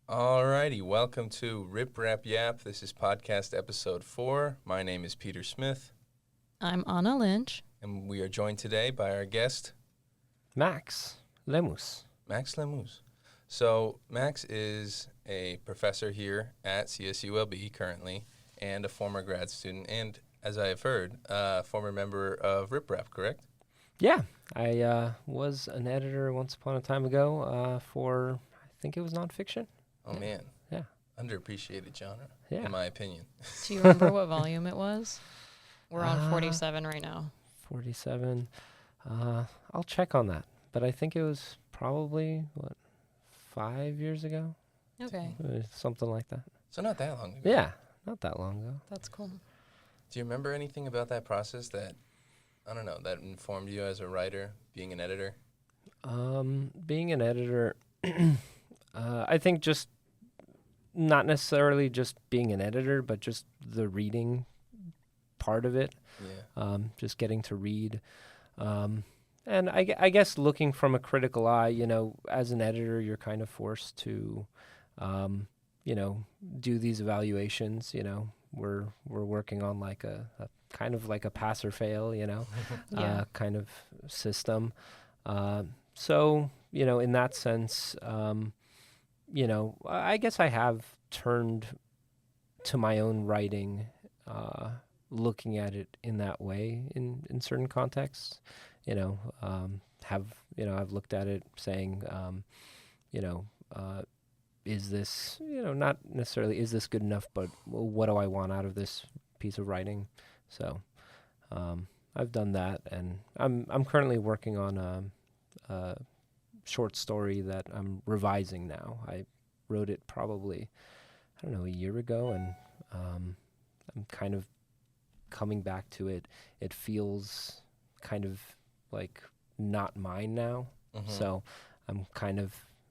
Alrighty, welcome to RipRapYap. This is podcast episode 4. My name is Peter Smith, I'm Anna Lynch. and we are joined today by our guest, Max Lemuz. Max Lemuz. So, Max is a professor here at CSULB currently, and a former grad student, and as I have heard, a former member of RipRap, correct? Yeah, I was an editor once upon a time ago for, I think it was nonfiction. Oh, man. Yeah. Underappreciated genre, Yeah. in my opinion. Do you remember what volume it was? We're on 47 right now. 47. I'll check on that. But I think it was probably, 5 years ago? Okay, Something like that. So not that long ago. Yeah, not that long ago. that's cool. Do you remember anything about that process that, I don't know, that informed you as a writer, being an editor? Being an editor, I think just not necessarily just being an editor, but just the reading part of it. Yeah. Just getting to read. And I guess looking from a critical eye, as an editor, you're kind of forced to, do these evaluations. We're working on like a kind of like a pass or fail, Yeah. kind of system. So, in that sense, I guess I have turned to my own writing, looking at it in that way in certain contexts. I've looked at it saying, is this, not necessarily is this good enough, but what do I want out of this piece of writing? So I've done that, and I'm currently working on a short story that I'm revising now. I wrote it probably, a year ago, and I'm kind of coming back to it. It feels kind of like not mine now. Mhm. So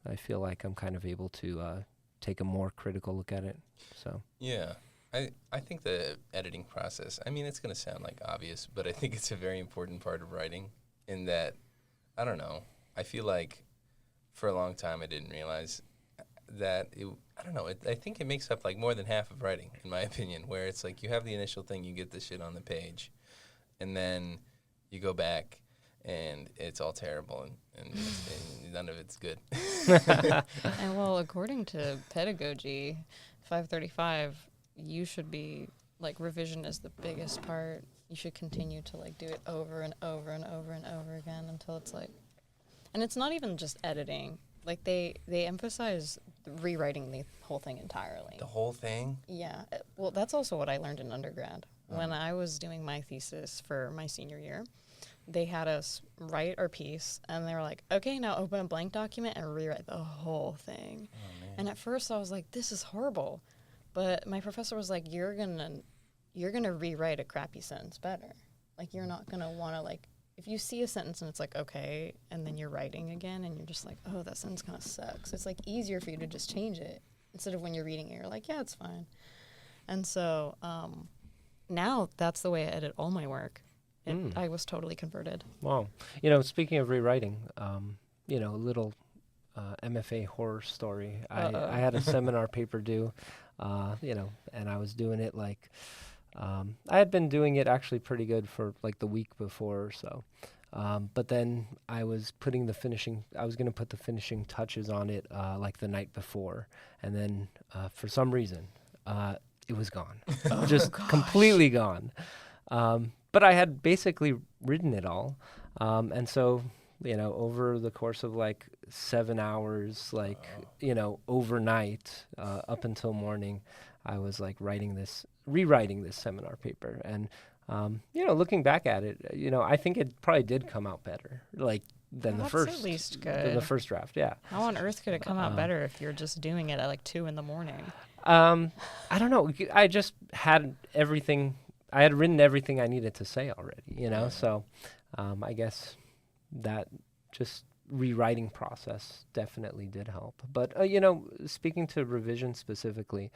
I feel like I'm kind of able to take a more critical look at it. So Yeah. I think the editing process, I mean, it's going to sound like obvious, but I think it's a very important part of writing in that, I don't know, I feel like for a long time I didn't realize that, I think it makes up like more than half of writing, in my opinion, where it's like you have the initial thing, you get the shit on the page, and then you go back and it's all terrible and none of it's good. And well, according to pedagogy 535, you should be like revision is the biggest part. You should continue to like do it over and over and over and over again until it's like, and it's not even just editing. Like they emphasize rewriting the whole thing entirely. The whole thing? Yeah. Well, that's also what I learned in undergrad. When I was doing my thesis for my senior year, they had us write our piece, and they were like, okay, now open a blank document and rewrite the whole thing. Oh, man. And at first I was like, this is horrible. But my professor was like, you're gonna rewrite a crappy sentence better. Like, you're not going to want to, like, if you see a sentence and it's like, okay, and then you're writing again and you're just like, oh, that sentence kind of sucks. It's like easier for you to just change it instead of when you're reading it, you're like, yeah, it's fine. And so now that's the way I edit all my work. I was totally converted. wow. Speaking of rewriting, a little MFA horror story. I had a seminar paper due, and I was doing it like, I had been doing it actually pretty good for like the week before or so. But then I was going to put the finishing touches on it like the night before. And then for some reason, it was gone. Just completely gone. But I had basically written it all. And so, over the course of like 7 hours, overnight, up until morning, I was like rewriting this seminar paper. And, looking back at it, I think it probably did come out better, like than That's the first, at least than good. the first draft. Yeah. How on earth could it come out better if you're just doing it at like 2 a.m? I don't know. I just had everything. I had written everything I needed to say already, so I guess that just rewriting process definitely did help. But, speaking to revision specifically,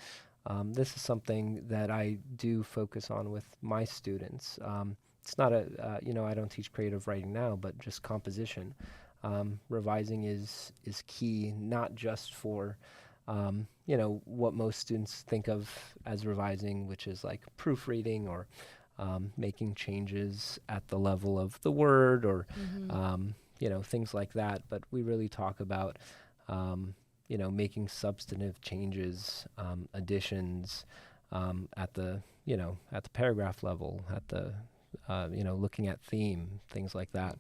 this is something that I do focus on with my students. It's not I don't teach creative writing now, but just composition. Revising is key, not just for what most students think of as revising, which is like proofreading or making changes at the level of the word or, things like that. But we really talk about, making substantive changes, additions at the paragraph level, at the, looking at theme, things like that.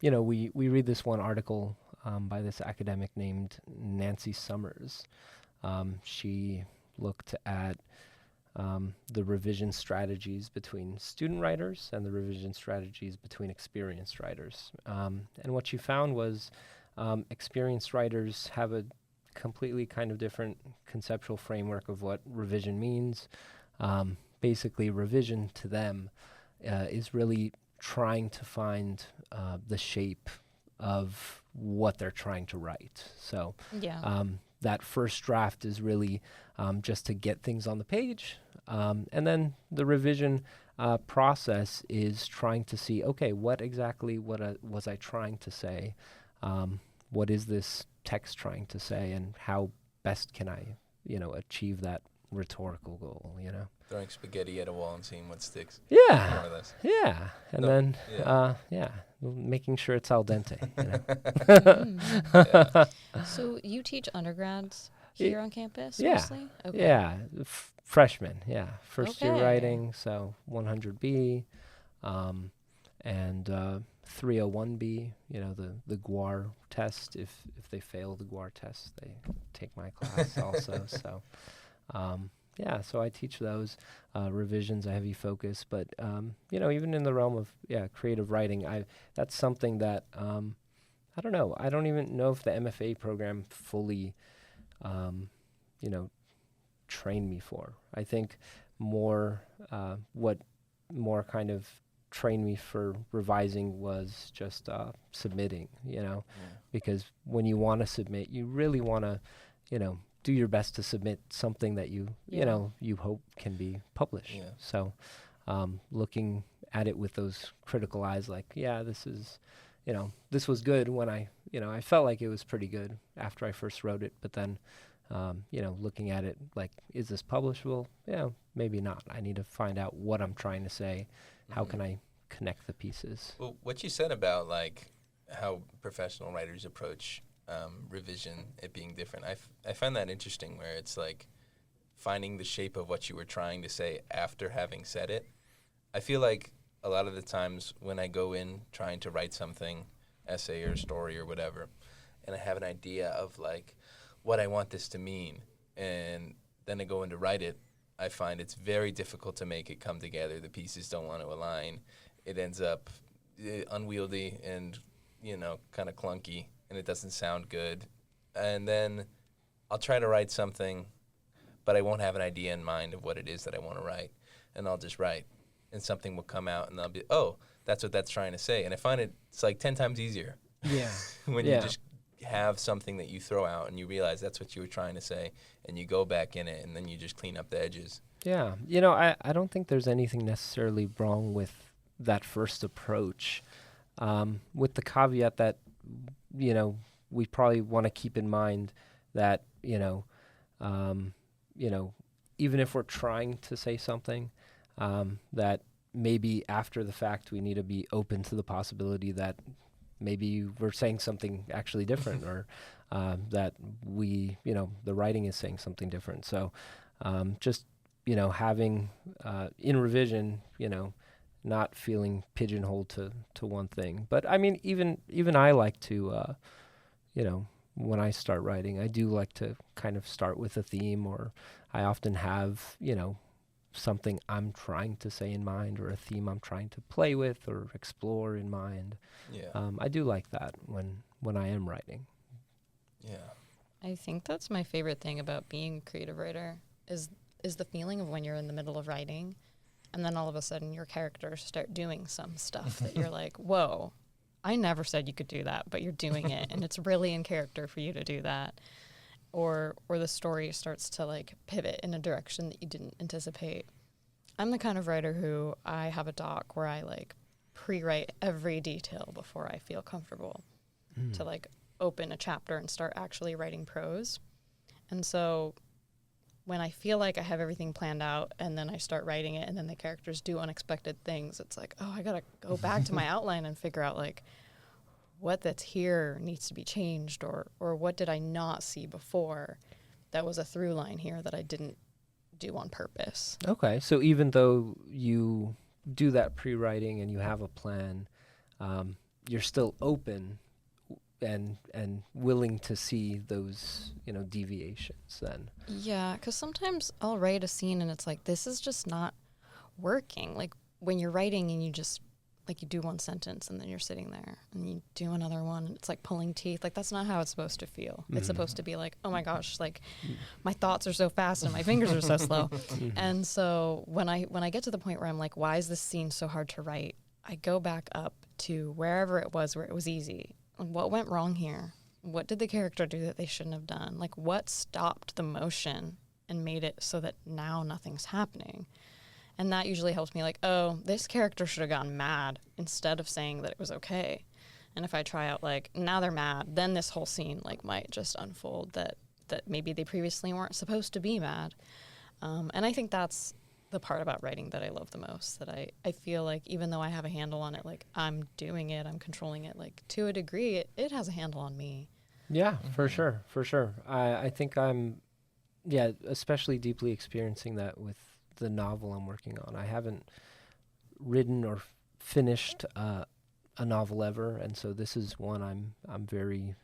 We read this one article by this academic named Nancy Summers. She looked at the revision strategies between student writers and the revision strategies between experienced writers. And what she found was experienced writers have a completely kind of different conceptual framework of what revision means. Basically, revision to them is really trying to find the shape of what they're trying to write. So that first draft is really just to get things on the page. And then the revision process is trying to see, okay, what exactly was I trying to say? What is this text trying to say? And how best can I, achieve that rhetorical goal, Throwing spaghetti at a wall and seeing what sticks. Yeah. More or less. Yeah. And making sure it's al dente. So you teach undergrads here on campus yeah. mostly? Okay. Yeah. Freshmen. Yeah. First year writing. So 100B, and 301B, the GWAR test. If they fail the GWAR test, they take my class also. So, so I teach those revisions, a heavy focus, but even in the realm of creative writing, that's something that I don't know. I don't even know if the MFA program fully, trained me for. I think what more kind of trained me for revising was just submitting. Because when you want to submit, you really want to, do your best to submit something that you hope can be published. Yeah. So looking at it with those critical eyes, like, this is, this was good when I felt like it was pretty good after I first wrote it, but then, looking at it like, is this publishable? Yeah, maybe not. I need to find out what I'm trying to say. How can I connect the pieces? Well, what you said about like how professional writers approach revision, it being different, I find that interesting, where it's like finding the shape of what you were trying to say after having said it. I feel like a lot of the times when I go in trying to write something, essay or story or whatever, and I have an idea of like what I want this to mean, and then I go in to write it, I find it's very difficult to make it come together. The pieces don't want to align. It ends up unwieldy and, kind of clunky, and it doesn't sound good. And then I'll try to write something, but I won't have an idea in mind of what it is that I want to write. And I'll just write, and something will come out, and I'll be, oh, that's what that's trying to say. And I find it's like 10 times easier. Yeah. when you just have something that you throw out and you realize that's what you were trying to say, and you go back in it, and then you just clean up the edges. Yeah. I don't think there's anything necessarily wrong with that first approach, with the caveat that, we probably want to keep in mind that, even if we're trying to say something, that maybe after the fact we need to be open to the possibility that maybe we're saying something actually different, or that we, the writing is saying something different. So just, having in revision, not feeling pigeonholed to one thing. But I mean, even I like to, when I start writing, I do like to kind of start with a theme, or I often have, something I'm trying to say in mind, or a theme I'm trying to play with or explore in mind. Yeah. I do like that when I am writing. Yeah. I think that's my favorite thing about being a creative writer is the feeling of when you're in the middle of writing, and then all of a sudden your characters start doing some stuff that you're like, whoa, I never said you could do that, but you're doing it, and it's really in character for you to do that. Or the story starts to like pivot in a direction that you didn't anticipate. I'm the kind of writer who I have a doc where I like pre-write every detail before I feel comfortable to like open a chapter and start actually writing prose. And so when I feel like I have everything planned out and then I start writing it and then the characters do unexpected things, it's like, oh, I got to go back to my outline and figure out like what that's here needs to be changed, or what did I not see before that was a through line here that I didn't do on purpose. Okay, so even though you do that pre-writing and you have a plan, you're still open and willing to see those, deviations then. Yeah, because sometimes I'll write a scene and it's like, this is just not working. Like when you're writing and you just, like you do one sentence and then you're sitting there and you do another one and it's like pulling teeth. Like that's not how it's supposed to feel. It's supposed to be like, oh my gosh, like my thoughts are so fast and my fingers are so slow. And so when I get to the point where I'm like, why is this scene so hard to write? I go back up to wherever it was where it was easy. What went wrong here? What did the character do that they shouldn't have done? Like what stopped the motion and made it so that now nothing's happening? And that usually helps me like, oh, this character should have gotten mad instead of saying that it was okay. And if I try out like, now they're mad, then this whole scene like might just unfold that maybe they previously weren't supposed to be mad. And I think that's the part about writing that I love the most, that I feel like even though I have a handle on it, like I'm doing it, I'm controlling it, like to a degree, it has a handle on me. Yeah, for sure. I think I'm, especially deeply experiencing that with the novel I'm working on. I haven't written or finished a novel ever, and so this is one I'm very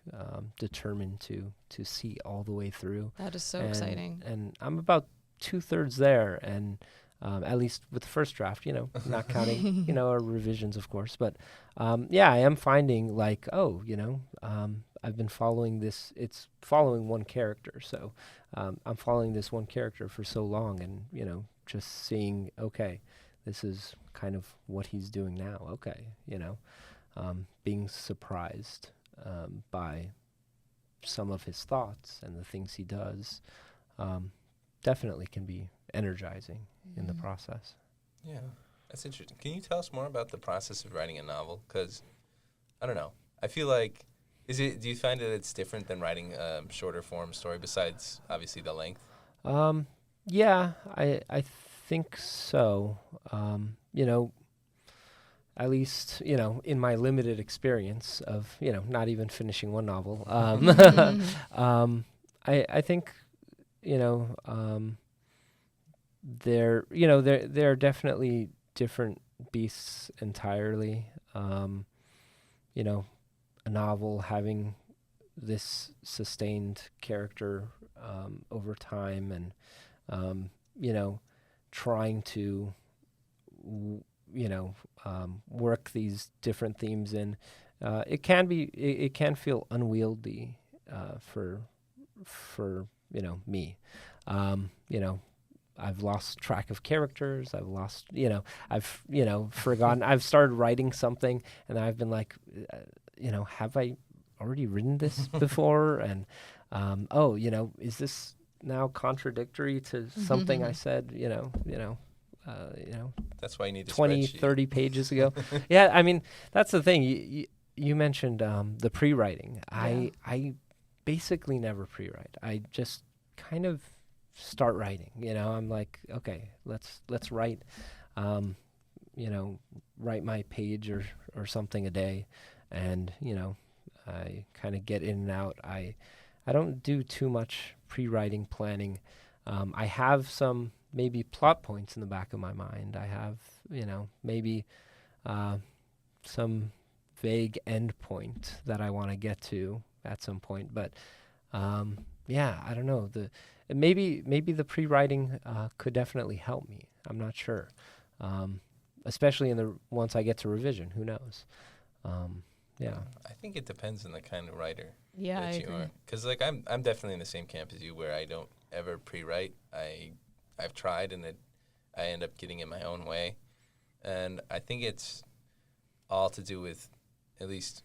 determined to see all the way through. That is so exciting. And I'm about 2/3 there, and at least with the first draft, not counting, our revisions, of course. But I am finding like, I've been following this. It's following one character, so I'm following this one character for so long, and just seeing, okay, this is kind of what he's doing now. Okay, being surprised by some of his thoughts and the things he does definitely can be energizing in the process. Yeah, that's interesting. Can you tell us more about the process of writing a novel? Because, I don't know, I feel like, do you find that it's different than writing a shorter form story besides, obviously, the length? Yeah, I think so. At least, in my limited experience of, not even finishing one novel, I think, they're definitely different beasts entirely. A novel having this sustained character over time and, trying to, work these different themes in. It can feel unwieldy for me. I've lost track of characters. I've lost, I've, forgotten. I've started writing something and I've been like, have I already written this before? And, is this now contradictory to something I said, that's why you need 20, 30 pages ago. Yeah. I mean, that's the thing. You mentioned the pre-writing. Yeah. I basically never pre-write. I just kind of start writing. I'm like, okay, let's write, write my page or something a day. And, I kind of get in and out. I don't do too much pre-writing planning. I have some maybe plot points in the back of my mind. I have, maybe some vague end point that I want to get to at some point. But I don't know. Maybe the pre-writing could definitely help me. I'm not sure. Especially once I get to revision, who knows? I think it depends on the kind of writer that you are. Because I'm definitely in the same camp as you, where I don't ever pre-write. I've tried, and I end up getting in my own way. And I think it's all to do with, at least,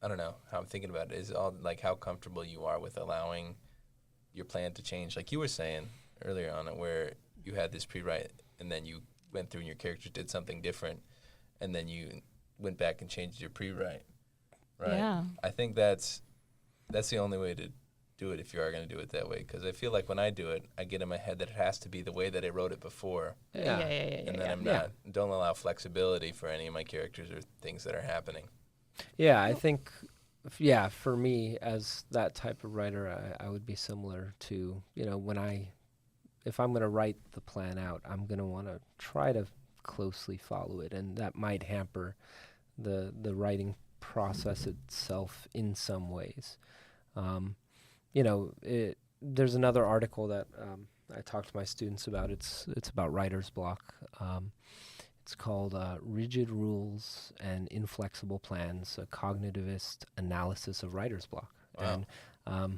I don't know how I'm thinking about it, is all like how comfortable you are with allowing your plan to change. Like you were saying earlier on it, where you had this pre-write and then you went through and your character did something different and then you went back and changed your pre-write. Right. Yeah. I think that's that's the only way to do it if you are going to do it that way. Because I feel like when I do it, I get in my head that it has to be the way that I wrote it before. Yeah. And then I'm not, don't allow flexibility for any of my characters or things that are happening. Yeah, I think, for me as that type of writer, I would be similar to, if I'm going to write the plan out, I'm going to want to try to closely follow it, and that might hamper the writing process itself in some ways. There's another article that I talk to my students about. It's about writer's block. It's called Rigid Rules and Inflexible Plans, a Cognitivist Analysis of Writer's Block. Wow. And,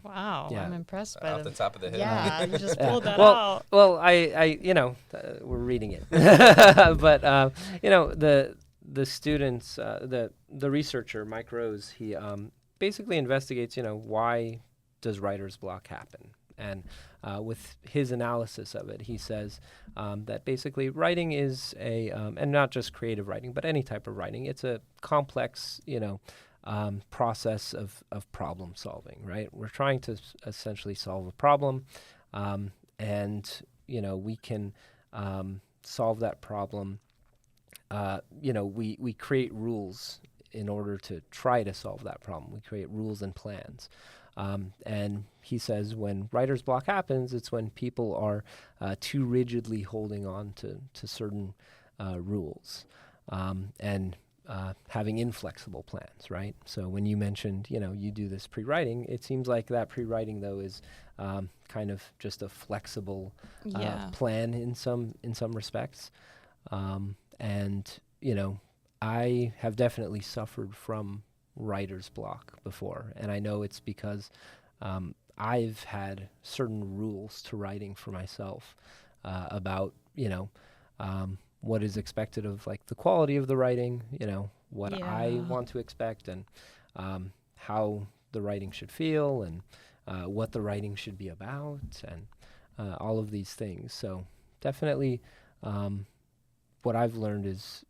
Wow, yeah. I'm impressed by Off the top of the head. Yeah, you just pulled that well, out. Well, we're reading it. But, the students, the researcher, Mike Rose, he basically investigates, why does writer's block happen? And with his analysis of it, he says that basically writing is and not just creative writing, but any type of writing, it's a complex, process of problem solving, right? We're trying to essentially solve a problem, and, we can solve that problem. We create rules in order to try to solve that problem. We create rules and plans. And he says when writer's block happens, it's when people are too rigidly holding on to certain rules and having inflexible plans, right? So when you mentioned, you do this pre-writing, it seems like that pre-writing, though, is kind of just a flexible plan in some respects. And, I have definitely suffered from writer's block before, and I know it's because I've had certain rules to writing for myself about what is expected of like the quality of the writing, what I want to expect, and how the writing should feel, and what the writing should be about, and all of these things. So definitely what I've learned is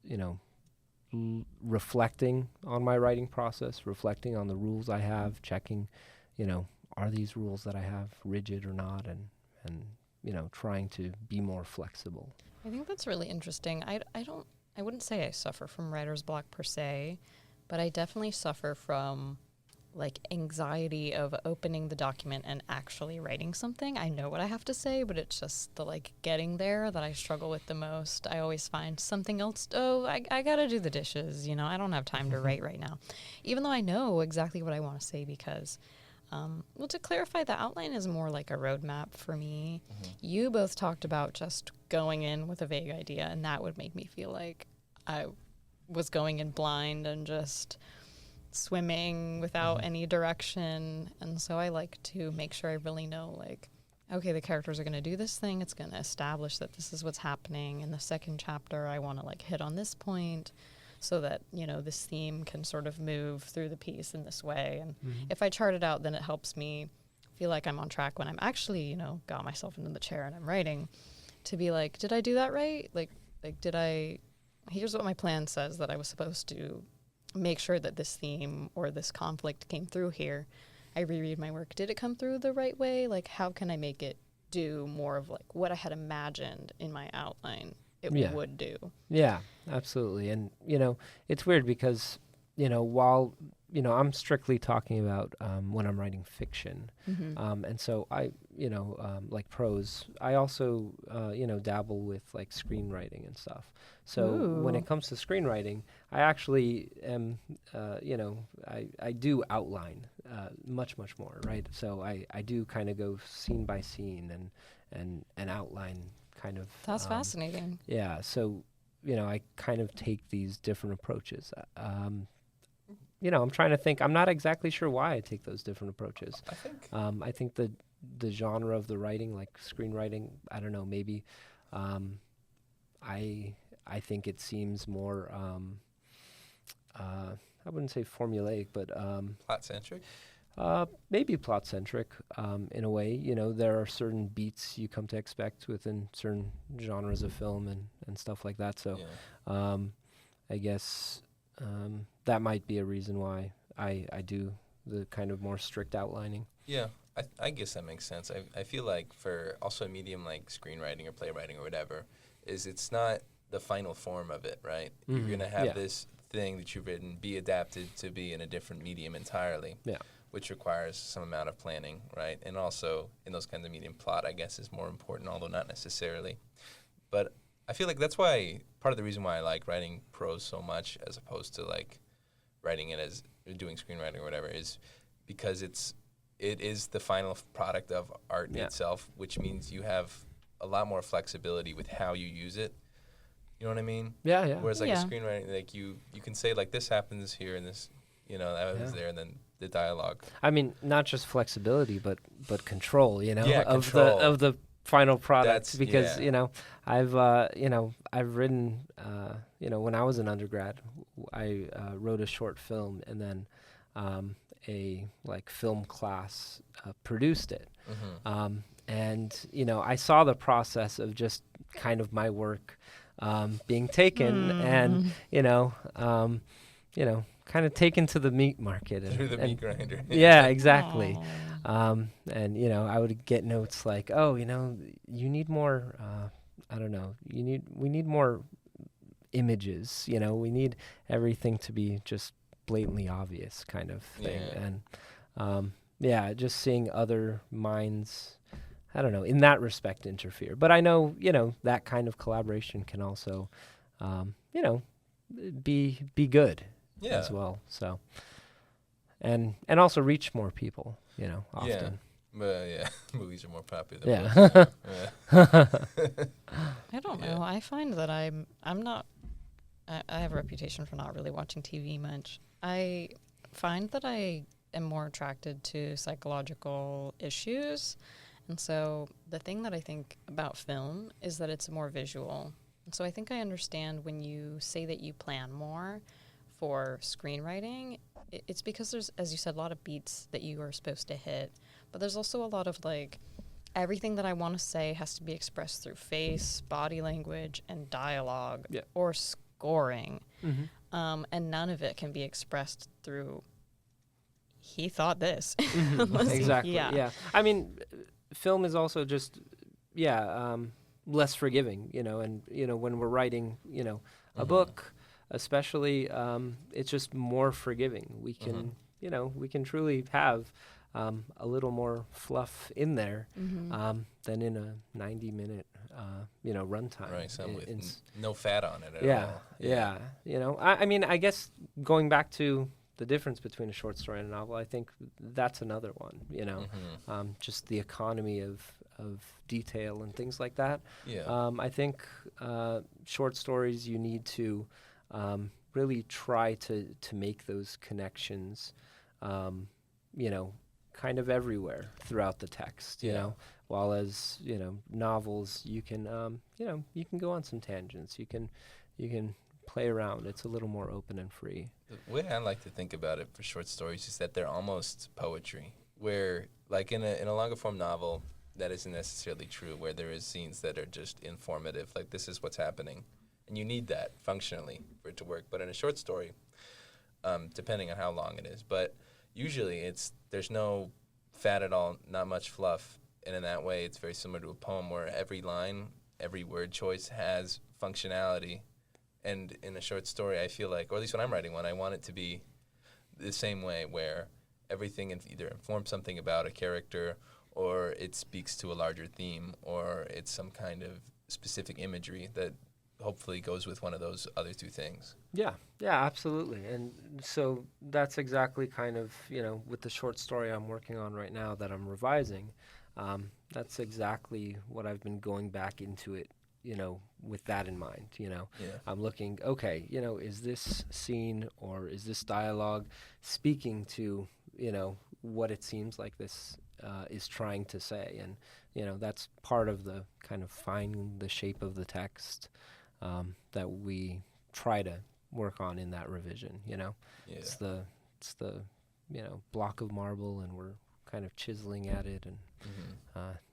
reflecting on my writing process, reflecting on the rules I have, checking, are these rules that I have rigid or not, and trying to be more flexible. I think that's really interesting. I wouldn't say I suffer from writer's block per se, but I definitely suffer from like anxiety of opening the document and actually writing something. I know what I have to say, but it's just the like getting there that I struggle with the most. I always find something else. I gotta do the dishes. I don't have time to write right now, even though I know exactly what I want to say because, to clarify, the outline is more like a roadmap for me. Mm-hmm. You both talked about just going in with a vague idea, and that would make me feel like I was going in blind and just swimming without any direction. And so I like to make sure I really know, like, okay, the characters are going to do this thing. It's going to establish that this is what's happening. In the second chapter, I want to like hit on this point so that, this theme can sort of move through the piece in this way. And if I chart it out, then it helps me feel like I'm on track when I'm actually, got myself into the chair and I'm writing, to be like, did I do that right? Like here's what my plan says that I was supposed to make sure that this theme or this conflict came through here. I reread my work. Did it come through the right way? Like, how can I make it do more of like what I had imagined in my outline it would do? Yeah, absolutely. And, it's weird because, while, I'm strictly talking about when I'm writing fiction. And so I, like prose, I also, dabble with like screenwriting and stuff. So when it comes to screenwriting, I actually am, I do outline much more, right? So I do kind of go scene by scene and outline kind of. That's fascinating. Yeah. So, I kind of take these different approaches. I'm trying to think. I'm not exactly sure why I take those different approaches. I think the genre of the writing, like screenwriting, I don't know, maybe I think it seems more, I wouldn't say formulaic, but plot-centric? Maybe plot-centric in a way. There are certain beats you come to expect within certain genres of film and stuff like that. So I guess that might be a reason why I do the kind of more strict outlining. Yeah, I guess that makes sense. I feel like for also a medium like screenwriting or playwriting or whatever, is it's not the final form of it, right? You're going to have this thing that you've written be adapted to be in a different medium entirely, which requires some amount of planning, right? And also in those kinds of medium, plot, I guess, is more important, although not necessarily. But I feel like that's why part of the reason why I like writing prose so much as opposed to like writing it as doing screenwriting or whatever is because it is the final product of art itself, which means you have a lot more flexibility with how you use it. You know what I mean? Yeah, yeah. Whereas like a screenwriting, like you can say like this happens here and this, that was there, and then the dialogue. I mean, not just flexibility, but control. Of control. the final product. That's, because I've written when I was an undergrad, I wrote a short film, and then a like film class produced it. And I saw the process of just kind of my work being taken and kind of taken to the meat market Through the meat grinder. Yeah, exactly. And I would get notes like, oh, you need more. I don't know. We need more images. We need everything to be just blatantly obvious, kind of thing. And just seeing other minds, I don't know, in that respect interfere. But I know, that kind of collaboration can also, be good as well. So, and also reach more people, often. Yeah. But movies are more popular than I don't know. I find that I'm not. I have a reputation for not really watching TV much. I find that I am more attracted to psychological issues. And so the thing that I think about film is that it's more visual. And so I think I understand when you say that you plan more for screenwriting, it's because there's, as you said, a lot of beats that you are supposed to hit. But there's also a lot of like, everything that I want to say has to be expressed through face, body language, and dialogue or scoring. And none of it can be expressed through, he thought this. Exactly. Yeah. I mean, film is also just, less forgiving, and, when we're writing, a book, especially, it's just more forgiving. We can, we can truly have a little more fluff in there than in a 90-minute, runtime. Right, some with no fat on it at all. Yeah. I mean, I guess going back to the difference between a short story and a novel, I think that's another one, just the economy of detail and things like that. I think short stories, you need to really try to make those connections, kind of everywhere throughout the text, you know, while as, novels, you can go on some tangents, you can play around. It's a little more open and free. The way I like to think about it for short stories is that they're almost poetry, where like in a longer form novel, that isn't necessarily true, where there is scenes that are just informative, like this is what's happening, and you need that functionally for it to work. But in a short story, depending on how long it is, but usually there's no fat at all, not much fluff, and in that way it's very similar to a poem where every line, every word choice has functionality. And in a short story, I feel like, or at least when I'm writing one, I want it to be the same way, where everything either informs something about a character, or it speaks to a larger theme, or it's some kind of specific imagery that hopefully goes with one of those other two things. Yeah, absolutely. And so that's exactly kind of, with the short story I'm working on right now that I'm revising, that's exactly what I've been going back into it, with that in mind, I'm looking, okay, is this scene or is this dialogue speaking to, what it seems like this is trying to say? And, that's part of the kind of finding the shape of the text that we try to work on in that revision, It's the block of marble, and we're kind of chiseling at it and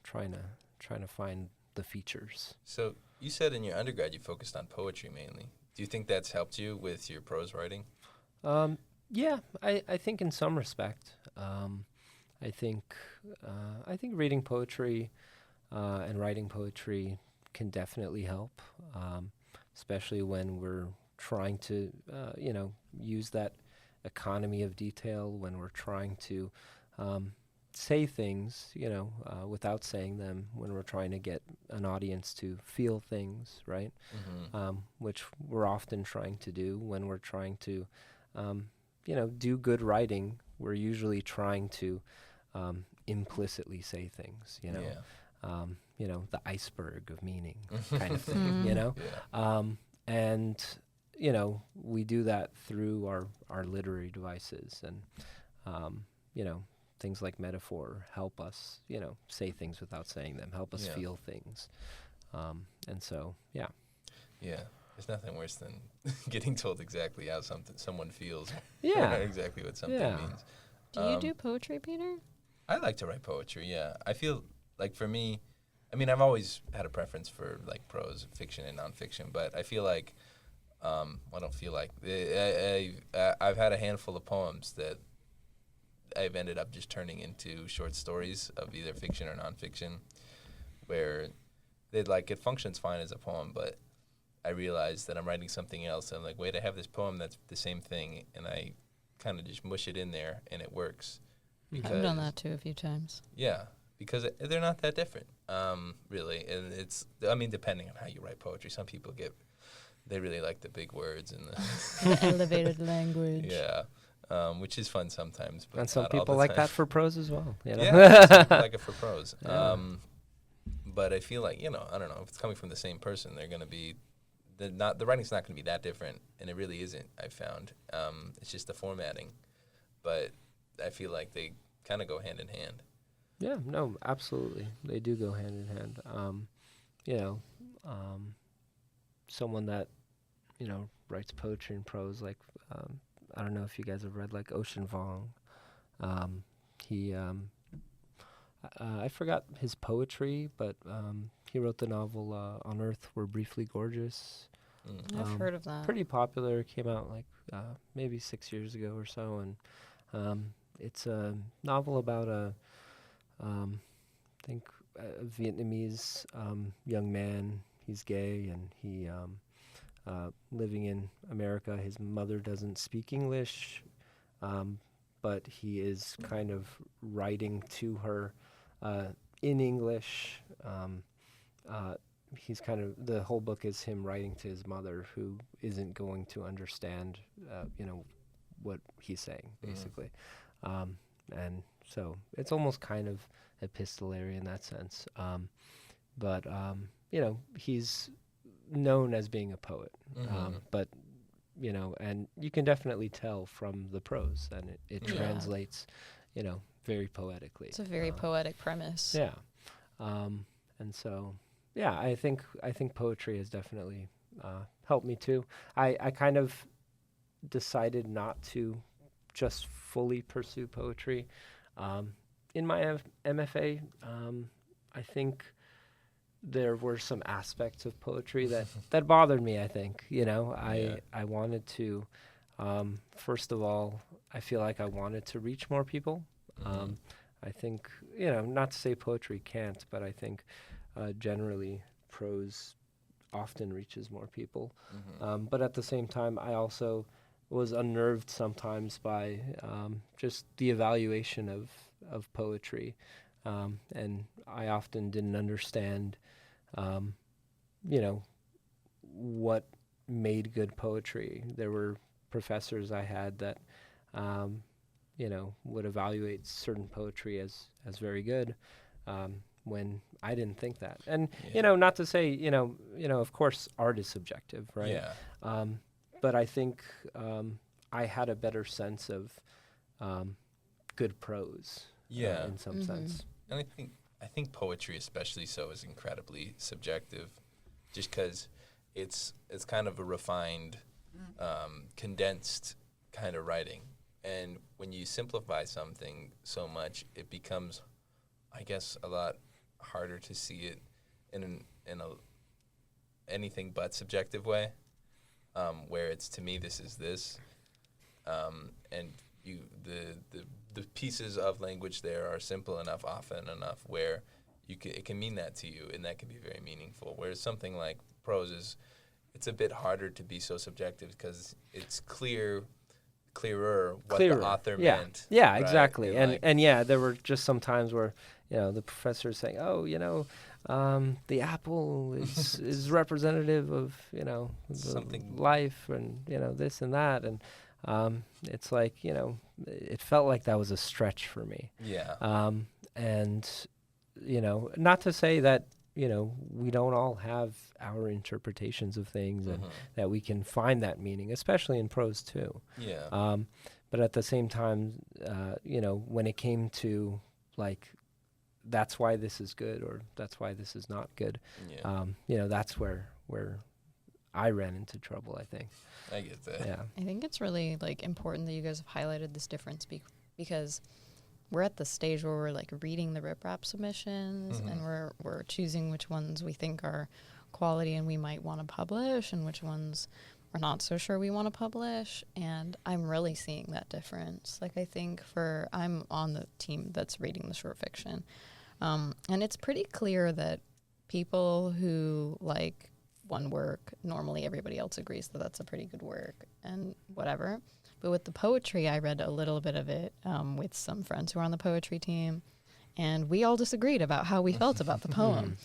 trying to find the features. So you said in your undergrad you focused on poetry mainly. Do you think that's helped you with your prose writing? Yeah, I think in some respect, I think reading poetry and writing poetry can definitely help, especially when we're trying to, use that economy of detail, when we're trying to say things, without saying them, when we're trying to get an audience to feel things, right? Which we're often trying to do when we're trying to, do good writing. We're usually trying to implicitly say things, the iceberg of meaning kind of thing, Yeah. And, we do that through our literary devices, and, things like metaphor help us, say things without saying them, help us feel things. And so, yeah. Yeah. There's nothing worse than getting told exactly how someone feels. Yeah. Exactly what something means. Do you do poetry, Peter? I like to write poetry, yeah. I feel like for me, I mean, I've always had a preference for like prose, fiction, and nonfiction, but I feel like, I don't feel like, I've had a handful of poems that I've ended up just turning into short stories of either fiction or nonfiction, where it functions fine as a poem, but I realize that I'm writing something else. I'm like, wait, I have this poem that's the same thing, and I kind of just mush it in there, and it works. I've done that too a few times. Yeah, because they're not that different, really. And depending on how you write poetry, some people they really like the big words and the elevated language. Yeah, which is fun sometimes. But and some not all people the like time. that for prose as well. Yeah, some people like it for prose. Yeah. But I feel like, I don't know, if it's coming from the same person, they're going to be, the writing's not going to be that different, and it really isn't, I've found. It's just the formatting. But I feel like they kind of go hand in hand. Yeah, no, absolutely. They do go hand in hand. Someone that, writes poetry and prose, like, I don't know if you guys have read, like, Ocean Vuong. He, I forgot his poetry, but he wrote the novel On Earth We're Briefly Gorgeous. I've heard of that. Pretty popular. Came out, like, maybe 6 years ago or so, and it's a novel about I think a Vietnamese young man. He's gay, and he living in America. His mother doesn't speak English, but he is kind of writing to her in English. He's kind of, the whole book is him writing to his mother, who isn't going to understand, what he's saying, basically. And so it's almost kind of epistolary in that sense. But he's known as being a poet. But, and you can definitely tell from the prose, and it translates, very poetically. It's a very poetic premise. Yeah. And so, yeah, I think poetry has definitely helped me too. I kind of decided not to just fully pursue poetry. In my MFA, I think there were some aspects of poetry that bothered me, I think. I wanted to, first of all, I feel like I wanted to reach more people. I think, not to say poetry can't, but I think generally prose often reaches more people. But at the same time, I also was unnerved sometimes by just the evaluation of poetry. And I often didn't understand, what made good poetry. There were professors I had that, would evaluate certain poetry as very good, when I didn't think that. And, not to say, of course art is subjective, right? Yeah. But I think I had a better sense of good prose, in some sense. And I think poetry, especially so, is incredibly subjective, just because it's kind of a refined, condensed kind of writing. And when you simplify something so much, it becomes, I guess, a lot harder to see it in a anything but subjective way, where it's, to me, this is this. and the pieces of language there are simple enough, often enough, where it can mean that to you, and that can be very meaningful. Whereas something like prose it's a bit harder to be so subjective because it's clearer what the author meant. Yeah, right? exactly. And yeah, there were just some times where, the professor is saying, the apple is representative of, something life and, this and that. And it's like, it felt like that was a stretch for me. Yeah. And, not to say that, we don't all have our interpretations of things and that we can find that meaning, especially in prose too. Yeah. But at the same time, when it came to like, that's why this is good or that's why this is not good, that's where I ran into trouble, I think. I get that. Yeah. I think it's really like important that you guys have highlighted this difference because we're at the stage where we're like reading the RipRap submissions and we're choosing which ones we think are quality and we might want to publish and which ones we're not so sure we want to publish. And I'm really seeing that difference. Like I think I'm on the team that's reading the short fiction. And it's pretty clear that people who like one work, normally everybody else agrees that that's a pretty good work and whatever. But with the poetry, I read a little bit of it with some friends who are on the poetry team, and we all disagreed about how we felt about the poem.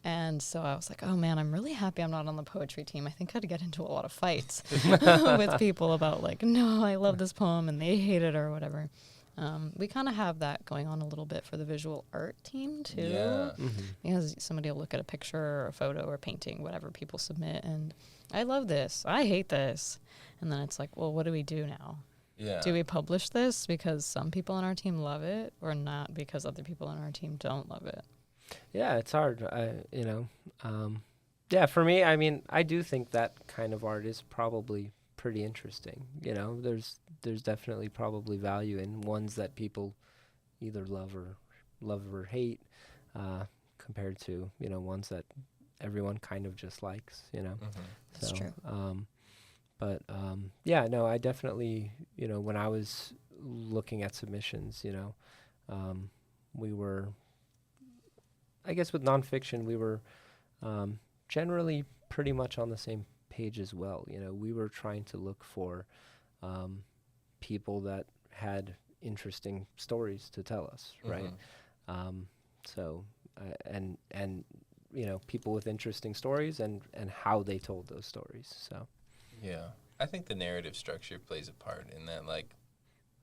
And so I was like, oh man, I'm really happy I'm not on the poetry team. I think I'd get into a lot of fights with people about like, no, I love this poem, and they hate it or whatever. We kind of have that going on a little bit for the visual art team too. Yeah. Because somebody will look at a picture or a photo or painting, whatever people submit, and I love this, I hate this. And then it's like, well, what do we do now? Yeah. Do we publish this because some people on our team love it or not because other people on our team don't love it? Yeah, it's hard. For me, I mean, I do think that kind of art is probably pretty interesting. There's definitely probably value in ones that people either love or hate, compared to ones that everyone kind of just likes. That's true. I definitely when I was looking at submissions, we were, I guess with nonfiction, we were generally pretty much on the same page as well. We were trying to look for people that had interesting stories to tell us, right? And people with interesting stories and how they told those stories. So yeah, I think the narrative structure plays a part in that. Like,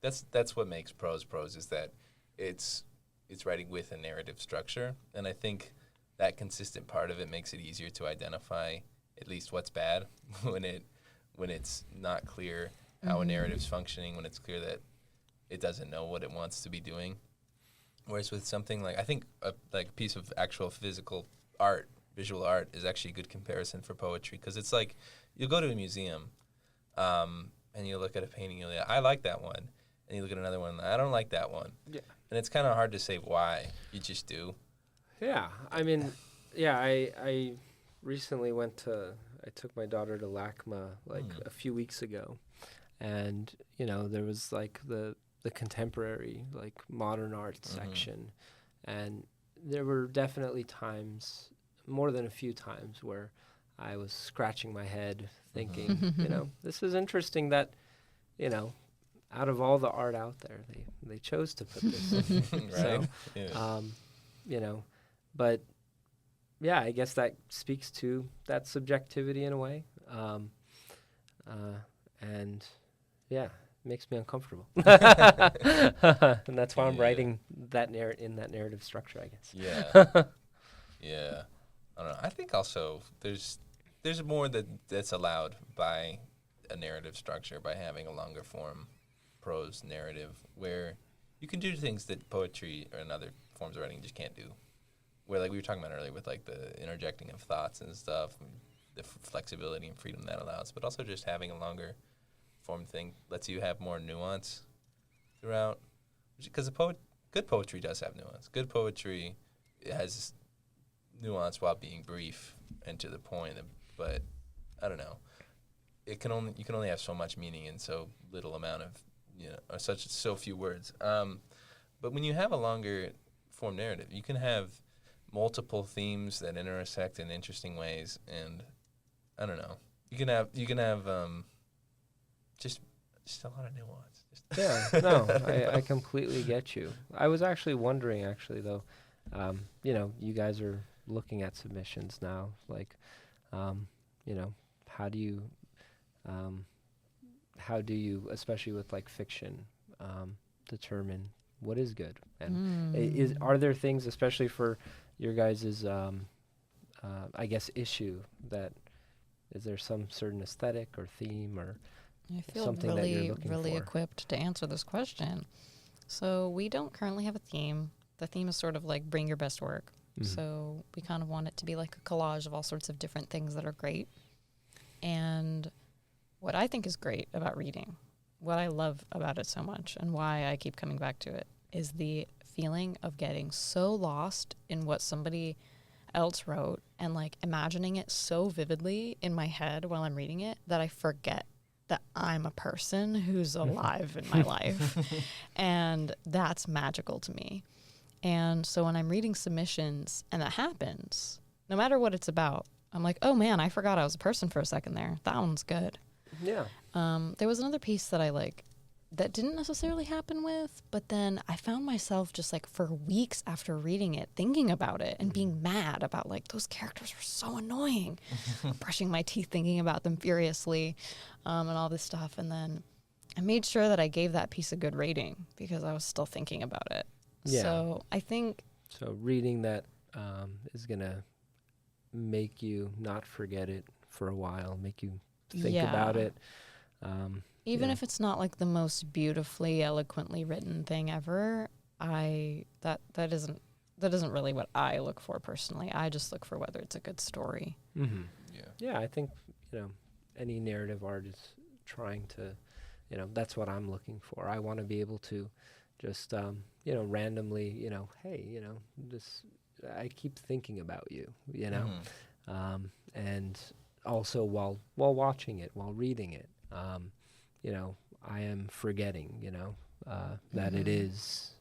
that's what makes prose is that it's writing with a narrative structure, and I think that consistent part of it makes it easier to identify at least what's bad when it's not clear how a narrative's functioning, when it's clear that it doesn't know what it wants to be doing. Whereas with something like, I think a piece of actual physical art, visual art, is actually a good comparison for poetry, because it's like you'll go to a museum and you look at a painting, you'll I like that one, and you look at another one, I don't like that one. Yeah. And it's kind of hard to say why. You just do. Yeah, I mean, I recently I took my daughter to LACMA a few weeks ago, and there was like the contemporary, like modern art section, and there were definitely times, more than a few times, where I was scratching my head thinking, this is interesting that, out of all the art out there, they chose to put this in. Right. So, but yeah, I guess that speaks to that subjectivity in a way. And yeah, makes me uncomfortable. And that's why I'm writing that in that narrative structure, I guess. Yeah. Yeah. I don't know. I think also there's more that's allowed by a narrative structure, by having a longer form prose narrative, where you can do things that poetry or other forms of writing just can't do. Where, like we were talking about earlier, with like the interjecting of thoughts and stuff, and the flexibility and freedom that allows, but also just having a longer form thing lets you have more nuance throughout. Because good poetry does have nuance. Good poetry has nuance while being brief and to the point. But I don't know. you can only have so much meaning in so little amount of, or so few words. But when you have a longer form narrative, you can have multiple themes that intersect in interesting ways, and I don't know. You can have just a lot of nuance. Yeah, no, I completely get you. I was actually wondering, though, you guys are looking at submissions now. Like, how do you, especially with like fiction, determine what is good? And are there things, especially for your guys' I guess issue, that is there some certain aesthetic or theme or I feel something that you're looking really for? equipped to answer this question. So we don't currently have a theme. The theme is sort of like bring your best work. So we kind of want it to be like a collage of all sorts of different things that are great. And what I think is great about reading, what I love about it so much and why I keep coming back to it, is the feeling of getting so lost in what somebody else wrote and like imagining it so vividly in my head while I'm reading it that I forget that I'm a person who's alive in my life. And that's magical to me. And so when I'm reading submissions and that happens, no matter what it's about, I'm like, oh man, I forgot I was a person for a second there. That one's good. Yeah. There was another piece that I like that didn't necessarily happen with, but then I found myself just like for weeks after reading it, thinking about it and being mad about like those characters were so annoying, brushing my teeth, thinking about them furiously, and all this stuff. And then I made sure that I gave that piece a good rating because I was still thinking about it. Yeah. So I think. So reading that is going to make you not forget it for a while, make you think about it. Even if it's not like the most beautifully, eloquently written thing ever, that isn't really what I look for personally. I just look for whether it's a good story. Mm-hmm. Yeah, I think any narrative art is trying to, that's what I'm looking for. I want to be able to just randomly, hey, this I keep thinking about you, and also while watching it, while reading it. I am forgetting, that it is,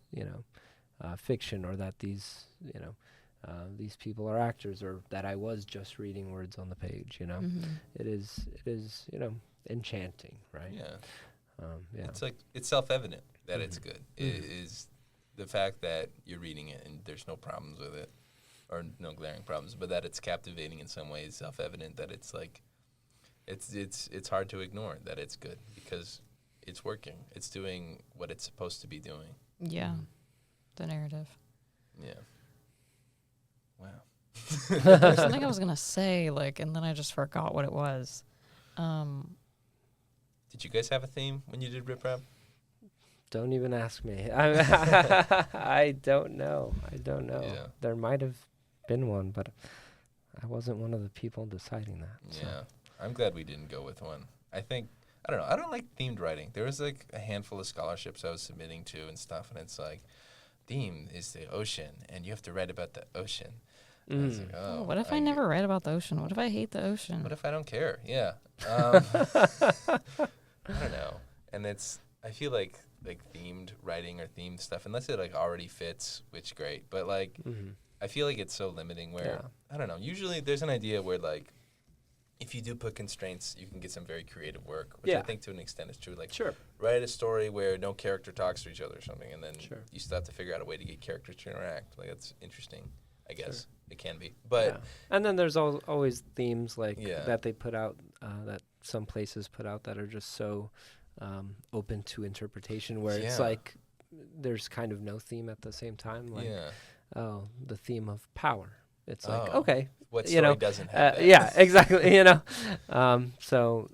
fiction, or that these people are actors, or that I was just reading words on the page, It is, enchanting, right? Yeah. It's self-evident that it's good. It is the fact that you're reading it and there's no problems with it, or no glaring problems, but that it's captivating in some ways, self-evident that it's like, it's hard to ignore that it's good because it's working. It's doing what it's supposed to be doing. Yeah, the narrative. Yeah. Wow. There was something I was gonna say, and then I just forgot what it was. Did you guys have a theme when you did Rip Rap? Don't even ask me. I don't know. Yeah. There might have been one, but I wasn't one of the people deciding that. So. Yeah. I'm glad we didn't go with one. I don't know. I don't like themed writing. There was like a handful of scholarships I was submitting to and stuff, and it's like, theme is the ocean, and you have to write about the ocean. And I was like, oh, what if I never write about the ocean? What if I hate the ocean? What if I don't care? Yeah. I don't know. And I feel like themed writing or themed stuff, unless it like already fits, which great. But I feel like it's so limiting where, I don't know. Usually there's an idea where like, if you do put constraints, you can get some very creative work, which I think to an extent is true. Like, write a story where no character talks to each other or something, and then you still have to figure out a way to get characters to interact. Like, that's interesting, I guess. It can be. But and then there's always themes that they put out, that some places put out that are just so open to interpretation, where it's like there's kind of no theme at the same time. Like, the theme of power. It's like, okay. What story doesn't have that? Yeah, exactly. So,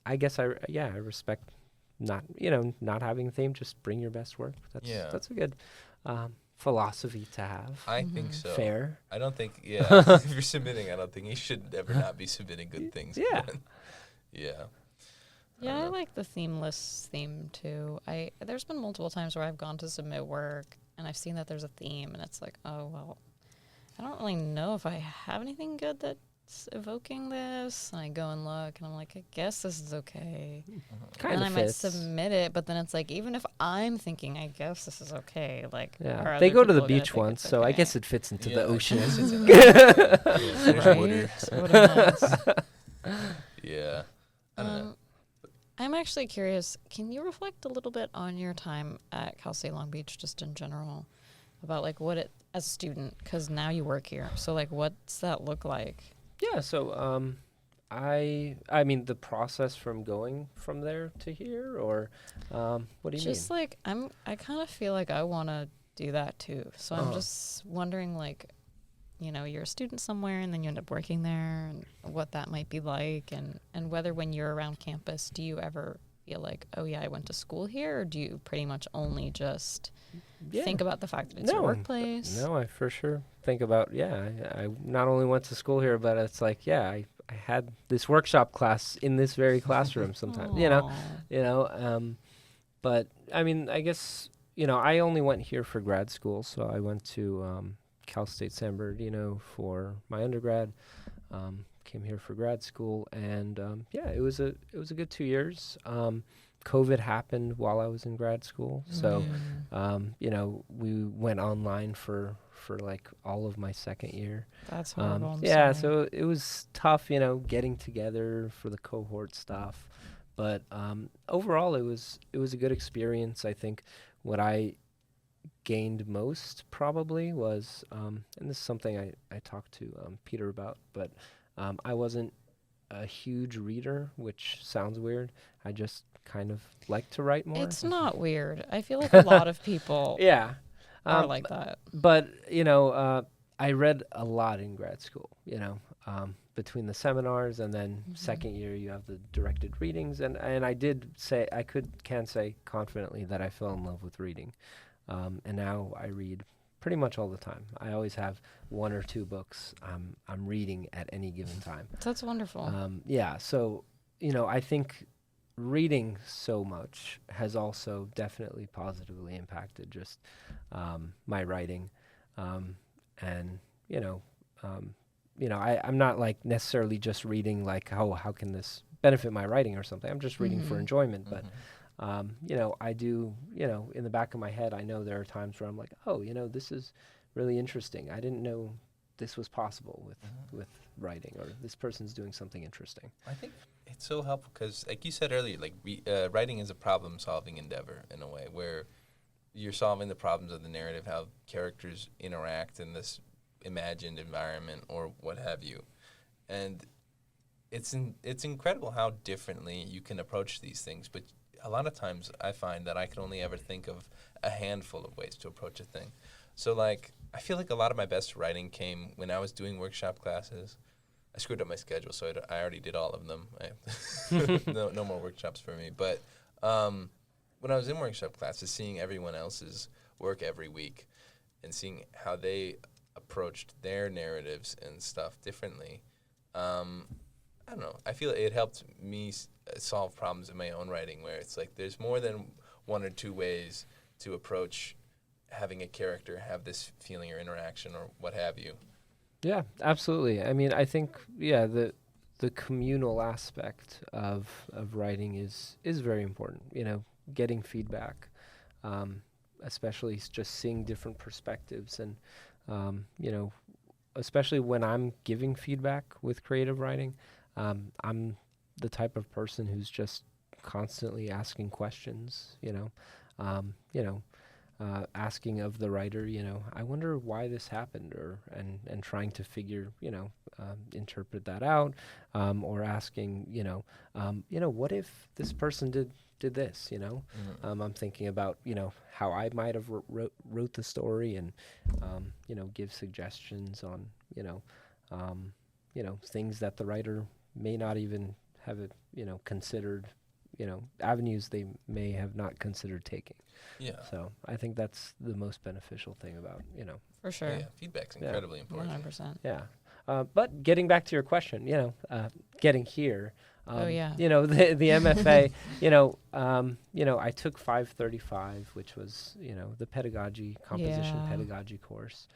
I guess I respect not having a theme. Just bring your best work. That's a good philosophy to have. I think so. Fair. I don't think, if you're submitting, I don't think you should ever not be submitting good things. Yeah. Yeah, I like the themeless theme too. There's been multiple times where I've gone to submit work and I've seen that there's a theme, and it's like, oh well, I don't really know if I have anything good that what's evoking this? And I go and look, and I'm like, I guess this is okay. Kind And of I might fits. submit it, but then it's like, even if I'm thinking, I guess this is okay, like, Yeah, are they other go to the people gonna beach think once, it's so I okay? guess it fits into the I ocean. guess it's in the freshwater. Right? What a mess. Yeah. I don't know. I'm actually curious, can you reflect a little bit on your time at Cal State Long Beach, just in general, about like what it, as a student, because now you work here, so like what's that look like? Yeah, so I mean the process from going from there to here, or what do you Just mean? like I kind of feel like I want to do that too. So I'm Uh-huh. just wondering, like, you know, you're a student somewhere and then you end up working there, and what that might be like, and whether when you're around campus, do you ever feel like, oh yeah, I went to school here, or do you pretty much only just think about the fact that it's your workplace? No, I for sure think about, I not only went to school here, but it's like, I had this workshop class in this very classroom sometimes, Aw. but I mean, I guess, I only went here for grad school, so I went to Cal State San Bernardino for my undergrad, came here for grad school, and it was a good 2 years. COVID happened while I was in grad school, so we went online for like all of my second year. That's horrible. I'm Yeah, sorry. so it was tough, getting together for the cohort stuff, but overall it was a good experience. I think what I gained most probably was, and this is something I talked to Peter about, but I wasn't a huge reader, which sounds weird. I just kind of like to write more. It's not weird. I feel like a lot of people Yeah. are like that. But, I read a lot in grad school, between the seminars and then second year you have the directed readings. And I did say, can say confidently that I fell in love with reading. And now I read pretty much all the time. I always have one or two books I'm reading at any given time. That's wonderful. So, I think reading so much has also definitely positively impacted just my writing. And, I'm not like necessarily just reading like, how can this benefit my writing or something. I'm just reading for enjoyment. But, I do, in the back of my head, I know there are times where I'm like, oh, this is really interesting. I didn't know this was possible with writing, or this person's doing something interesting. I think it's so helpful because, like you said earlier, like writing is a problem-solving endeavor in a way where you're solving the problems of the narrative, how characters interact in this imagined environment or what have you. And it's incredible how differently you can approach these things. But a lot of times I find that I can only ever think of a handful of ways to approach a thing. So, like, I feel like a lot of my best writing came when I was doing workshop classes. I screwed up my schedule, so I already did all of them. No more workshops for me. But when I was in workshop classes, seeing everyone else's work every week and seeing how they approached their narratives and stuff differently, I don't know. I feel it helped me solve problems in my own writing where it's like there's more than one or two ways to approach having a character have this feeling or interaction or what have you. Yeah, absolutely. I mean, I think, the communal aspect of writing is very important. Getting feedback, especially just seeing different perspectives, and especially when I'm giving feedback with creative writing, I'm the type of person who's just constantly asking questions. Asking of the writer, I wonder why this happened, and trying to figure, interpret that out, or asking, what if this person did this, I'm thinking about, how I might have wrote the story, and, give suggestions on, things that the writer may not even have it, considered, avenues they may have not considered taking. Yeah. So I think that's the most beneficial thing about, For sure. Yeah, feedback's incredibly important. 100%. Yeah. But getting back to your question, getting here, Oh, yeah. the MFA, I took 535, which was, the composition Yeah. pedagogy course.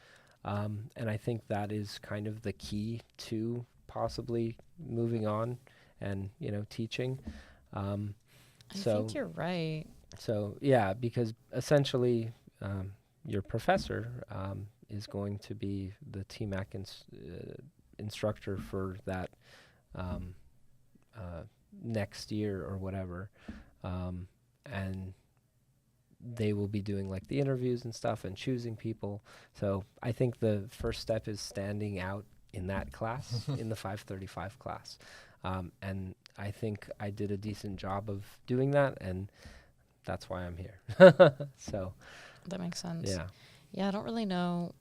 And I think that is kind of the key to possibly moving on and, teaching. I So think you're right. so yeah, because essentially your professor is going to be the TMAC instructor for that next year or whatever, and they will be doing like the interviews and stuff and choosing people. So I think the first step is standing out in that class, in the 535 class. And I think I did a decent job of doing that, and that's why I'm here. So That makes sense. yeah. Yeah, I don't really know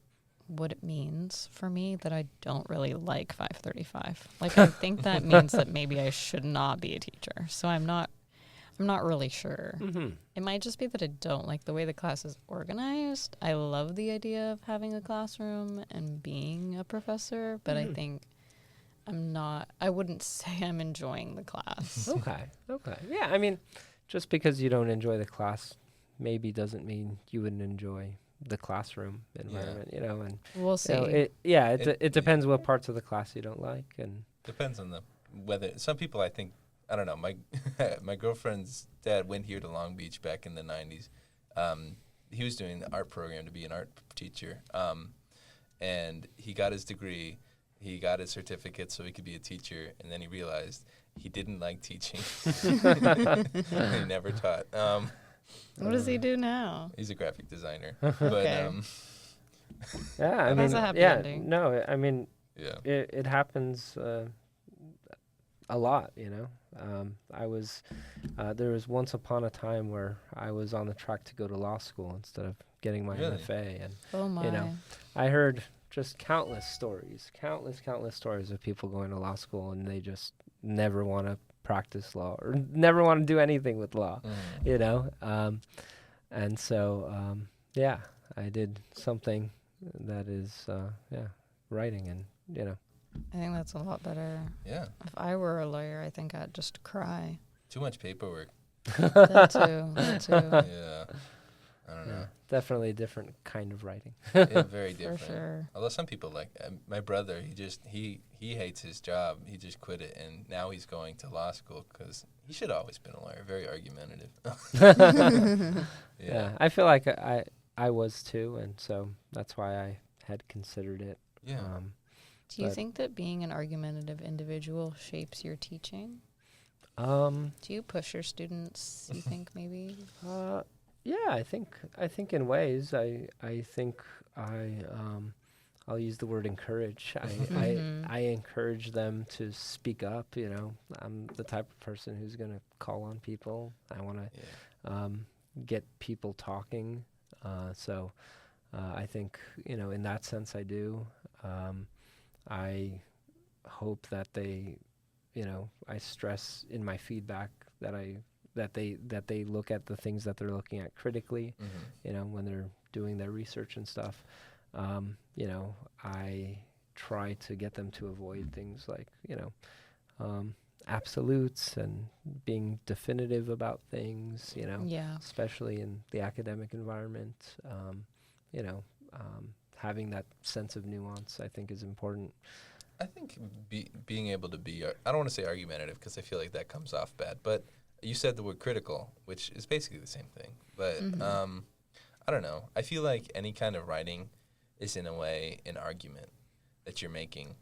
what it means for me that I don't really like 535. Like, I think that means that maybe I should not be a teacher. So I'm not really sure. Mm-hmm. It might just be that I don't like the way the class is organized. I love the idea of having a classroom and being a professor, but I think I wouldn't say I'm enjoying the class. Okay. Yeah, I mean, just because you don't enjoy the class maybe doesn't mean you wouldn't enjoy the classroom environment, and We'll see. it depends what parts of the class you don't like, and Depends on whether some people, I think, I don't know. My girlfriend's dad went here to Long Beach back in the 90s. He was doing the art program to be an art teacher, and he got his degree. He got his certificate so he could be a teacher, and then he realized he didn't like teaching. He never taught. What does he do now? He's a graphic designer. Okay. yeah, I That's mean, a happy yeah, ending. no, I mean, Yeah. it happens a lot, I was there was once upon a time where I was on the track to go to law school instead of getting my Really? MFA, and Oh my. I heard just countless stories of people going to law school and they just never want to practice law or never want to do anything with law, and so yeah, I did something that is writing, and I think that's a lot better. Yeah. If I were a lawyer, I think I'd just cry. Too much paperwork. That too. Yeah. I don't know. definitely a different kind of writing. Yeah, very different. For sure. Although some people like my brother, he hates his job. He just quit it, and now he's going to law school because he should have always been a lawyer. Very argumentative. Yeah, I feel like I was too, and so that's why I had considered it. Yeah. Do you think that being an argumentative individual shapes your teaching? Do you push your students, you think, maybe? Yeah, I think in ways I think I'll use the word encourage. I encourage them to speak up. I'm the type of person who's going to call on people. I want to get people talking. So I think in that sense I do. I hope that they, I stress in my feedback that they look at the things that they're looking at critically, when they're doing their research and stuff. I try to get them to avoid things like, absolutes and being definitive about things, especially in the academic environment. Having that sense of nuance, I think, is important. I think being able to be, I don't want to say argumentative because I feel like that comes off bad, but you said the word critical, which is basically the same thing. But I don't know. I feel like any kind of writing is in a way an argument that you're making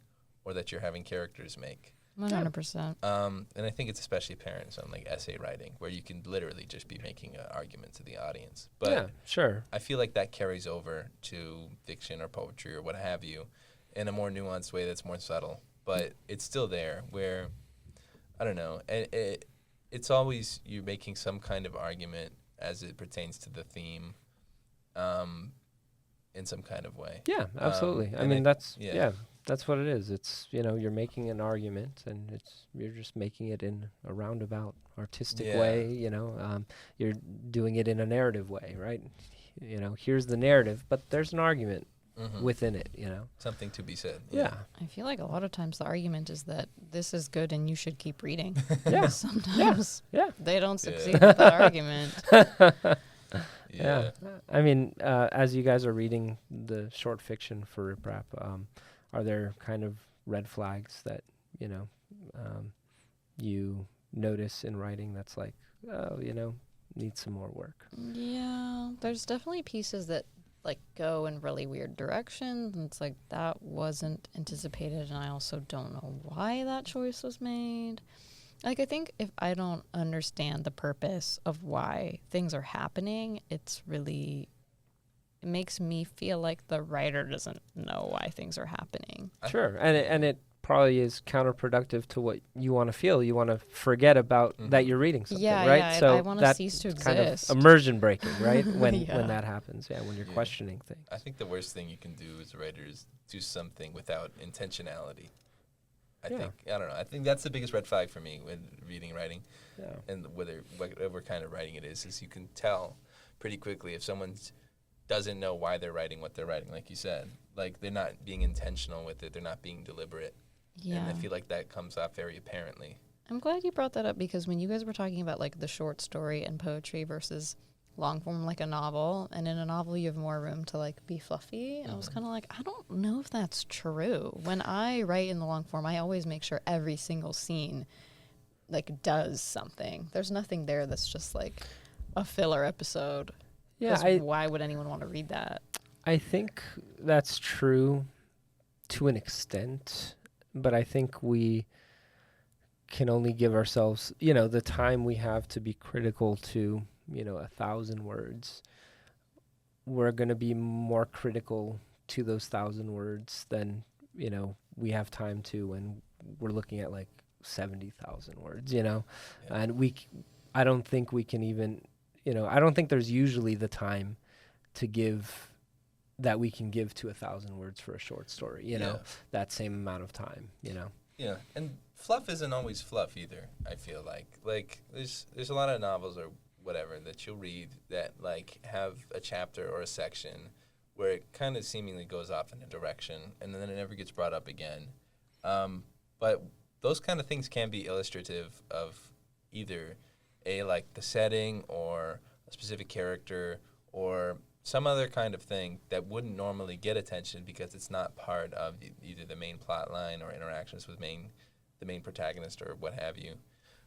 or that you're having characters make. 100%. And I think it's especially apparent in something like essay writing, where you can literally just be making an argument to the audience. But yeah, sure. I feel like that carries over to fiction or poetry or what have you in a more nuanced way that's more subtle. But it's still there where, I don't know, it's always you making some kind of argument as it pertains to the theme in some kind of way. Yeah, absolutely. I mean, that's what it is. It's, you're making an argument, and you're just making it in a roundabout, artistic way, you're doing it in a narrative way, right? Here's the narrative, but there's an argument within it, Something to be said. Yeah. I feel like a lot of times the argument is that this is good and you should keep reading. Yeah. Sometimes Yeah. they don't succeed with that argument. Yeah. I mean, as you guys are reading the short fiction for RipRap, are there kind of red flags that you notice in writing that's like, oh, needs some more work. Yeah, there's definitely pieces that like go in really weird directions, and it's like that wasn't anticipated, and I also don't know why that choice was made. Like, I think if I don't understand the purpose of why things are happening, it makes me feel like the writer doesn't know why things are happening. Sure, and it probably is counterproductive to what you want to feel. You want to forget about that you're reading something, right? Yeah, so I want to cease to exist. Kind of immersion breaking, right? When Yeah. when that happens, when you're questioning things. I think the worst thing you can do as a writer is do something without intentionality. I don't know. I think that's the biggest red flag for me when reading and writing, and whatever kind of writing it is you can tell pretty quickly if someone doesn't know why they're writing what they're writing, like you said. Like, they're not being intentional with it. They're not being deliberate. Yeah. And I feel like that comes off very apparently. I'm glad you brought that up, because when you guys were talking about like the short story and poetry versus long form, like a novel, and in a novel you have more room to like be fluffy, and I was kind of like, I don't know if that's true. When I write in the long form, I always make sure every single scene like does something. There's nothing there that's just like a filler episode. Yeah, why would anyone want to read that? I think that's true to an extent, but I think we can only give ourselves, the time we have to be critical to, 1,000 words. We're going to be more critical to those 1,000 words than, we have time to when we're looking at like 70,000 words, and I don't think we can even, I don't think there's usually the time to give that we can give to 1,000 words for a short story, that same amount of time, Yeah, and fluff isn't always fluff either, I feel like. Like, there's a lot of novels or whatever that you'll read that, like, have a chapter or a section where it kind of seemingly goes off in a direction, and then it never gets brought up again. But those kind of things can be illustrative of either like the setting or a specific character or some other kind of thing that wouldn't normally get attention because it's not part of either the main plot line or interactions with the main protagonist or what have you,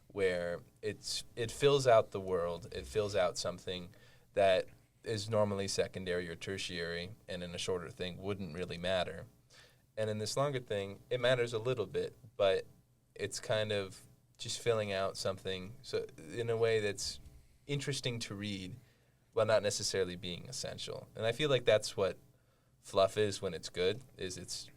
where it fills out the world, it fills out something that is normally secondary or tertiary, and in a shorter thing wouldn't really matter. And in this longer thing, it matters a little bit, but it's kind of just filling out something so in a way that's interesting to read, while not necessarily being essential. And I feel like that's what fluff is when it's good, is it's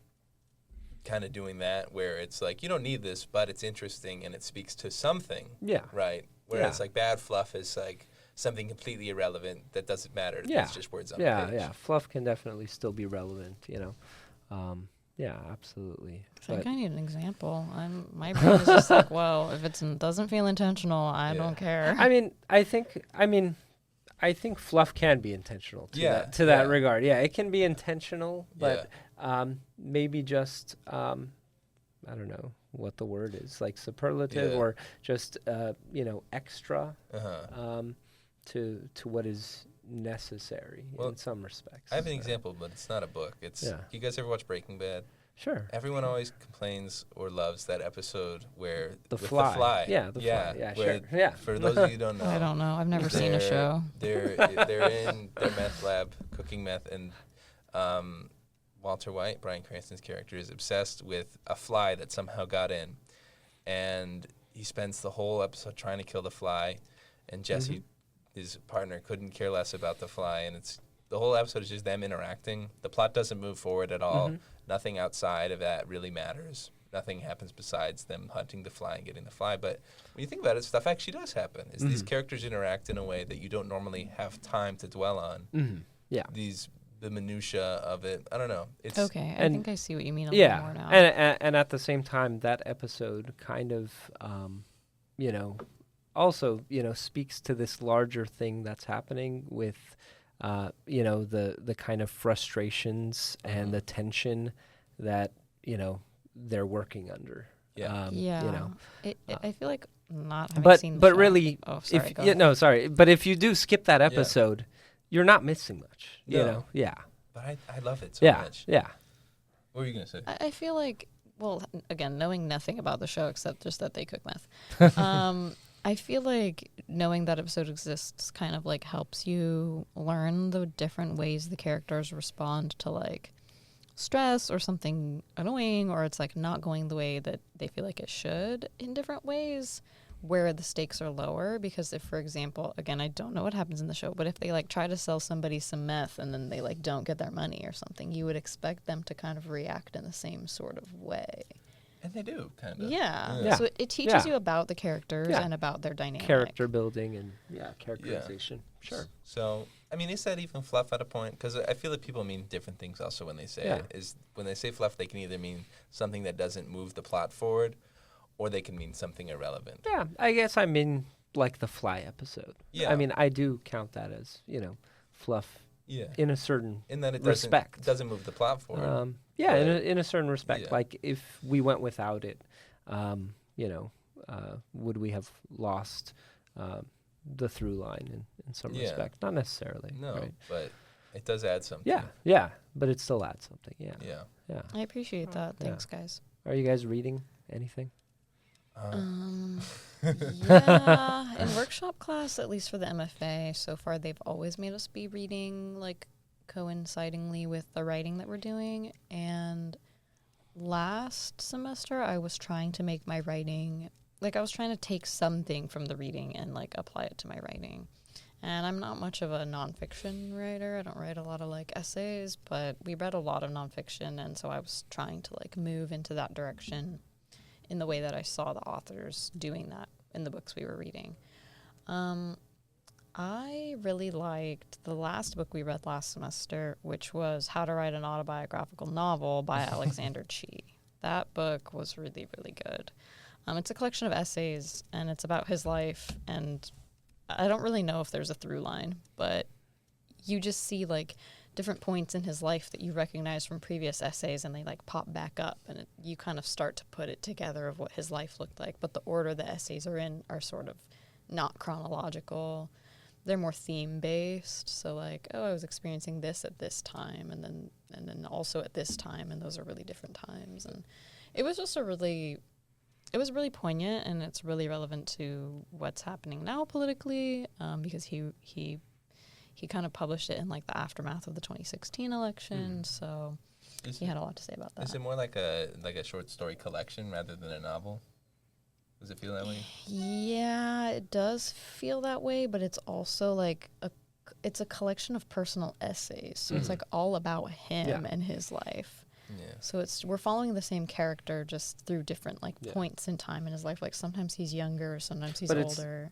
kind of doing that, where it's like, you don't need this, but it's interesting and it speaks to something. Yeah. Right? Whereas like bad fluff is like something completely irrelevant that doesn't matter. Yeah. It's just words on the page. Yeah, fluff can definitely still be relevant, yeah, absolutely. I think I need an example. My brain is just like, well, if it doesn't feel intentional, I don't care. I think fluff can be intentional to that regard. Yeah, it can be intentional, but maybe just I don't know what the word is, like superlative or just extra to what is necessary in some respects. I have an example, but it's not a book. You guys ever watch Breaking Bad? Sure. Everyone always complains or loves that episode where the fly. Yeah, the fly. Yeah, sure. Yeah. For those of you who don't know, I don't know. I've never seen a show. They're in their meth lab cooking meth, and Walter White, Bryan Cranston's character, is obsessed with a fly that somehow got in, and he spends the whole episode trying to kill the fly, and Jesse, his partner, couldn't care less about the fly, and the whole episode is just them interacting. The plot doesn't move forward at all. Nothing outside of that really matters. Nothing happens besides them hunting the fly and getting the fly. But when you think about it, stuff actually does happen. These characters interact in a way that you don't normally have time to dwell on. Yeah. The minutia of it. I don't know. It's okay. I think I see what you mean a little more now. And at the same time, that episode kind of, also, speaks to this larger thing that's happening with, the kind of frustrations and the tension that, they're working under. Yeah. I feel like not having seen the show. Really, but if you do skip that episode, you're not missing much, you know? Yeah. But I love it so much. Yeah. What were you going to say? I feel like well, again, knowing nothing about the show except just that they cook meth, I feel like knowing that episode exists kind of like helps you learn the different ways the characters respond to like stress or something annoying, or it's like not going the way that they feel like it should in different ways where the stakes are lower. Because if, for example, again, I don't know what happens in the show, but if they like try to sell somebody some meth and then they like don't get their money or something, you would expect them to kind of react in the same sort of way. And they do, kind of. Yeah. So it teaches you about the characters and about their dynamic. Character building and characterization. Sure. So, I mean, is that even fluff at a point? Because I feel that people mean different things also when they say it. Is when they say fluff, they can either mean something that doesn't move the plot forward, or they can mean something irrelevant. Yeah, I guess I mean like the Fly episode. Yeah. I mean, I do count that as, fluff in a certain in that it respect. Doesn't move the plot forward. In a certain respect. Yeah. Like if we went without it, would we have lost the through line in some respect? Not necessarily. No, right? but it does add something. Yeah, but it still adds something. Yeah. I appreciate that. Thanks, guys. Are you guys reading anything? Yeah, in workshop class, at least for the MFA, so far they've always made us be reading like coincidingly with the writing that we're doing. And last semester, I was trying to make my writing, like I was trying to take something from the reading and like apply it to my writing. And I'm not much of a nonfiction writer. I don't write a lot of like essays, but we read a lot of nonfiction, and so I was trying to like move into that direction in the way that I saw the authors doing that in the books we were reading. I really liked the last book we read last semester, which was How to Write an Autobiographical Novel by Alexander Chee. That book was really, really good. It's a collection of essays, and it's about his life, and I don't really know if there's a through line, but you just see like different points in his life that you recognize from previous essays, and they like pop back up, and you kind of start to put it together of what his life looked like. But the order the essays are in are sort of not chronological. They're more theme based. So like, oh, I was experiencing this at this time, and then also at this time, and those are really different times. And it was just it was really poignant, and it's really relevant to what's happening now politically, because he kind of published it in like the aftermath of the 2016 election, so he had a lot to say about that. Is it more like a short story collection rather than a novel? Does it feel that way? Yeah, it does feel that way, but it's also like it's a collection of personal essays, so it's like all about him and his life. Yeah. So we're following the same character just through different like points in time in his life. Like sometimes he's younger, sometimes he's older.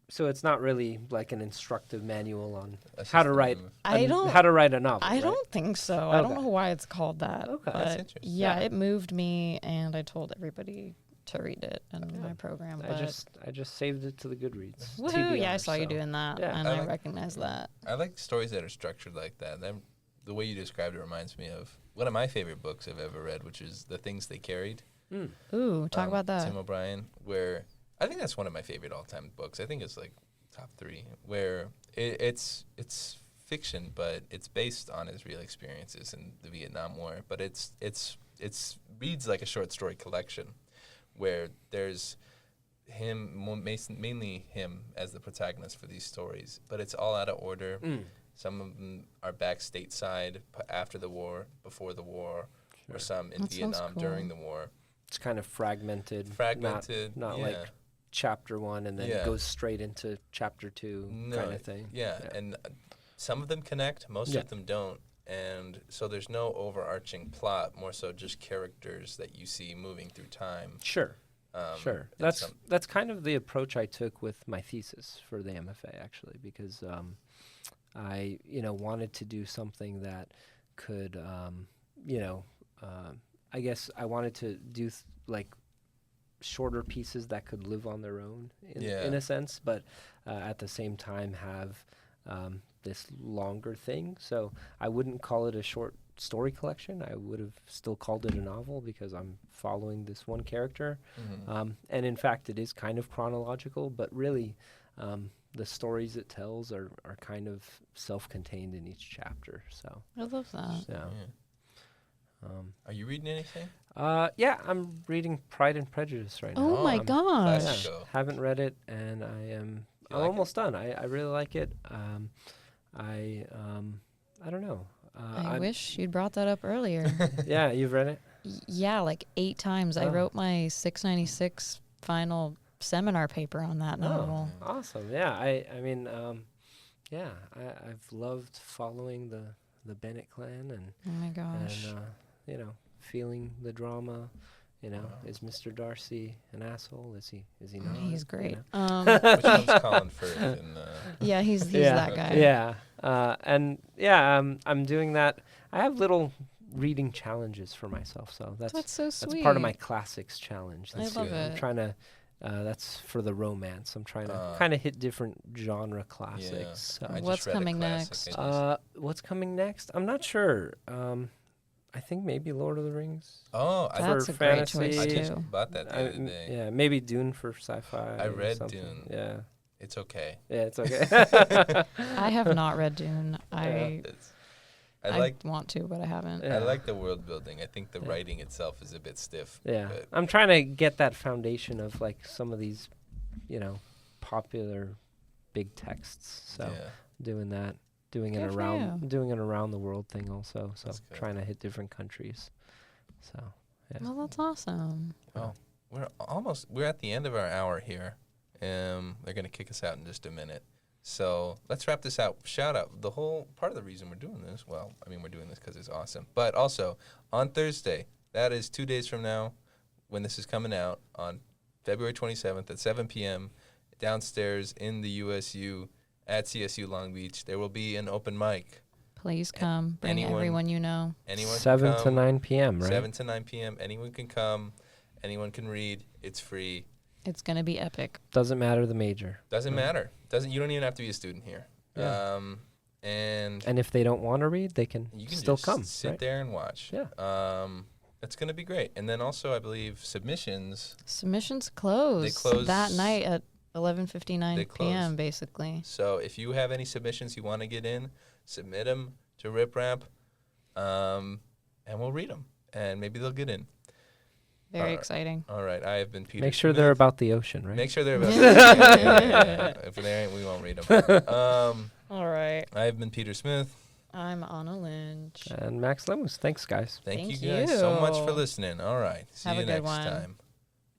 So it's not really like an instructive manual on how to write a novel. I don't think so. Okay. I don't know why it's called that. Okay. But that's interesting. Yeah, it moved me, and I told everybody to read it in my program. I just saved it to the Goodreads. Woohoo! Yeah, I saw you doing that, and I recognize that. I like stories that are structured like that. The way you described it reminds me of one of my favorite books I've ever read, which is The Things They Carried. Ooh, talk about that. Tim O'Brien, where I think that's one of my favorite all-time books. I think it's like top 3, where it's fiction, but it's based on his real experiences in the Vietnam War. But it's reads like a short story collection, where there's him, mainly him as the protagonist for these stories, but it's all out of order. Some of them are back stateside after the war, before the war, or some in Vietnam during the war. It's kind of fragmented. Not like chapter 1 and then goes straight into chapter 2 kind of thing. Yeah, and some of them connect, most of them don't. And so there's no overarching plot, more so just characters that you see moving through time. Sure. That's kind of the approach I took with my thesis for the MFA, actually, because I wanted to do something that could I guess I wanted to do like shorter pieces that could live on their own in a sense, but at the same time have this longer thing. So I wouldn't call it a short story collection. I would have still called it a novel because I'm following this one character. And in fact, it is kind of chronological, but really the stories it tells are kind of self-contained in each chapter. So I love that. So. Are you reading anything? Yeah, I'm reading Pride and Prejudice right now. Oh my gosh. Classico. Haven't read it, and I'm You like it? almost done. I really like it. I don't know. I wish you'd brought that up earlier. Yeah, you've read it? Yeah, like 8 times. I Oh. wrote my 696 final seminar paper on that novel. Awesome. Yeah, I mean, yeah, I've loved following the Bennett clan and Oh my gosh. you know, feeling the drama. You know, Wow. is Mr. Darcy an asshole? Is he not? He's You great. know? Which one's Colin Firth? And, Yeah, he's Yeah, that guy. Yeah, and yeah, I'm doing that. I have little reading challenges for myself, so That's so sweet. that's part of my classics challenge. I This love year. it. I'm trying to. That's for the romance. I'm trying to Uh, kind of hit different genre classics. I So. just What's read a coming classic. next? What's coming next? I'm not sure. I think maybe Lord of the Rings. Oh, That's for a great fantasy. choice I just too. bought that the other day. Yeah, maybe Dune for sci-fi. I or read something. Dune. Yeah, It's okay. yeah, it's okay. I have not read Dune. I I like want to, but I haven't. Yeah. I like the world building. I think the Yeah. writing itself is a bit stiff. Yeah, but I'm trying to get that foundation of like some of these, popular big texts. So yeah. doing that, doing Good it for around, you. doing it around the world thing also. So That's good. trying to hit different countries. So yeah. Well, that's awesome. We're at the end of our hour here. They're gonna kick us out in just a minute. So let's wrap this out. Shout out the whole part of the reason we're doing this. Well, I mean, we're doing this because it's awesome. But also on Thursday, that is 2 days from now, when this is coming out on February 27th at 7 p.m. downstairs in the USU at CSU Long Beach, there will be an open mic. Please come. Bring anyone- everyone you know. Anyone can 7 to come. 9 p.m. Right? 7 to 9 p.m. Anyone can come. Anyone can read. It's free. It's gonna be epic. Doesn't matter the major. Doesn't matter. You don't even have to be a student here. Yeah. And if they don't want to read, they can, you can still just come. sit right? there and watch. Yeah. It's going to be great. And then also, I believe submissions. Submissions close. close- that night at They 11:59 close. p.m. basically. So if you have any submissions you want to get in, submit them to RipRap, and we'll read them. And maybe they'll get in. Very exciting. All right. I have been Peter. Make sure Smith. they're about the ocean, right? Make sure they're about yeah. If they ain't, we won't read them. All right. I have been Peter Smith. I'm Anna Lynch. And Max Lemuz. Thanks, guys. Thank Thank you guys so much for you. listening. All right. See Have you a good next one. time.